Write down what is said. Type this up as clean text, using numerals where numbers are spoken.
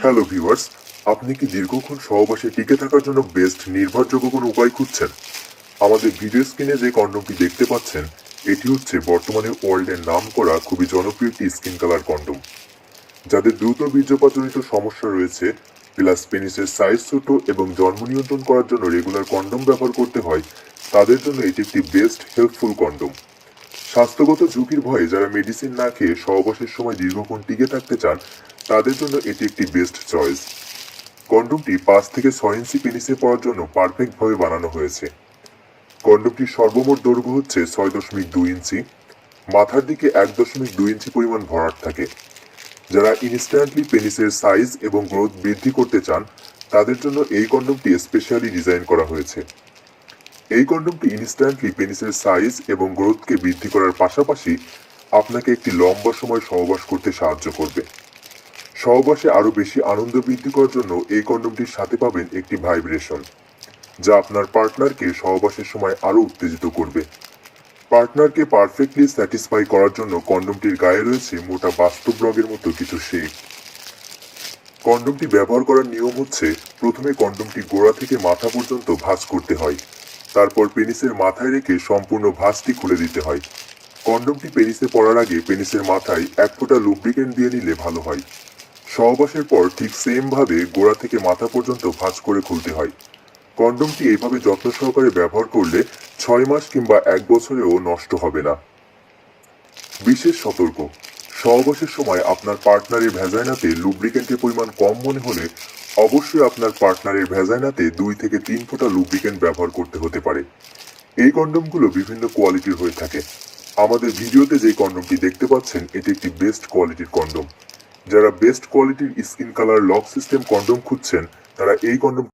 Hello viewers, আপনি কি দীর্ঘক্ষণ সহবাসে টিকে থাকার জন্য বেস্ট নির্ভরযোগ্য কোনো উপায় খুঁজছেন? আমাদের ভিডিও স্ক্রিনে যে কন্ডমটি দেখতে পাচ্ছেন, এটি হচ্ছে বর্তমানে ওয়ার্ল্ডের নামকরা খুবই জনপ্রিয় একটি স্কিন কালার কন্ডম। যাদের দ্রুত বীর্যপাতজনিত সমস্যা রয়েছে, প্লাস পেনিসের সাইজ ছোট এবং জন্ম নিয়ন্ত্রণ করার জন্য রেগুলার কন্ডম ব্যবহার করতে হয়, তাদের জন্য এটি একটি বেস্ট হেল্পফুল কন্ডম। স্বাস্থ্যগত ঝুঁকির ভয়ে যারা মেডিসিন না খেয়ে সহবাসের সময় দীর্ঘক্ষণ টিকে থাকতে চান, তাদের জন্য এটি একটি বেস্ট চয়েস। কন্ডমটি 5 থেকে 6 ইঞ্চি পেনিসে পড়ার জন্য পারফেক্টভাবে বানানো হয়েছে। কন্ডমটির সর্বমোট দৈর্ঘ্য হচ্ছে 6.2 ইঞ্চি। মাথার দিকে 1.2 ইঞ্চি পরিমাণ ভরাট থাকে। যারা ইনস্ট্যান্টলি পেনিসের সাইজ এবং গ্রোথ বৃদ্ধি করতে চান, তাদের জন্য এই কন্ডমটি স্পেশালি ডিজাইন করা হয়েছে। এই কন্ডমটি ইনস্ট্যান্টলি পেনিসের সাইজ এবং গ্রোথকে বৃদ্ধি করার পাশাপাশি আপনাকে একটি লম্বা সময় সহবাস করতে সাহায্য করবে। সহবাসে আরও বেশি আনন্দ বৃদ্ধি করার জন্য এই কন্ডমটির সাথে পাবেন একটি ভাইব্রেশন, যা আপনার পার্টনারকে সহবাসের সময় আরও উত্তেজিত করবে। পার্টনারকে পারফেক্টলি স্যাটিসফাই করার জন্য কন্ডমটির গায়ে রয়েছে মোটা বাস্তব রগের মতো কিছু শেপ। কন্ডমটি ব্যবহার করার নিয়ম হচ্ছে, প্রথমে কন্ডমটি গোড়া থেকে মাথা পর্যন্ত ভাঁজ করতে হয়। তারপর পেনিসের মাথায় রেখে সম্পূর্ণ ভাঁজটি খুলে দিতে হয়। কন্ডমটি পেনিসে পড়ার আগে পেনিসের মাথায় 1 ফোঁটা লুব্রিকেন্ট দিয়ে নিলে ভালো হয়। সহবাসের পর ঠিক সেম ভাবে গোড়া থেকে মাথা পর্যন্ত ভাঁজ করে খুলতে হয়। কন্ডমটি এইভাবে যত্ন সহকারে ব্যবহার করলে 6 মাস কিংবা 1 বছরেও নষ্ট হবে না। বিশেষ সতর্ক: সহবাসের সময় আপনার পার্টনারের ভ্যাজাইনাতে লুব্রিকেন্টের পরিমাণ কম মনে হলে অবশ্যই আপনার পার্টনারের ভ্যাজাইনাতে 2 থেকে 3 ফোঁটা লুব্রিকেন্ট ব্যবহার করতে হতে পারে। এই কন্ডমগুলো বিভিন্ন কোয়ালিটির হয়ে থাকে। আমাদের ভিডিওতে যে কন্ডমটি দেখতে পাচ্ছেন, এটি একটি বেস্ট কোয়ালিটির কন্ডম। যারা বেস্ট কোয়ালিটির skin colour lock system condom খুঁজছেন, তারা এই কন্ডম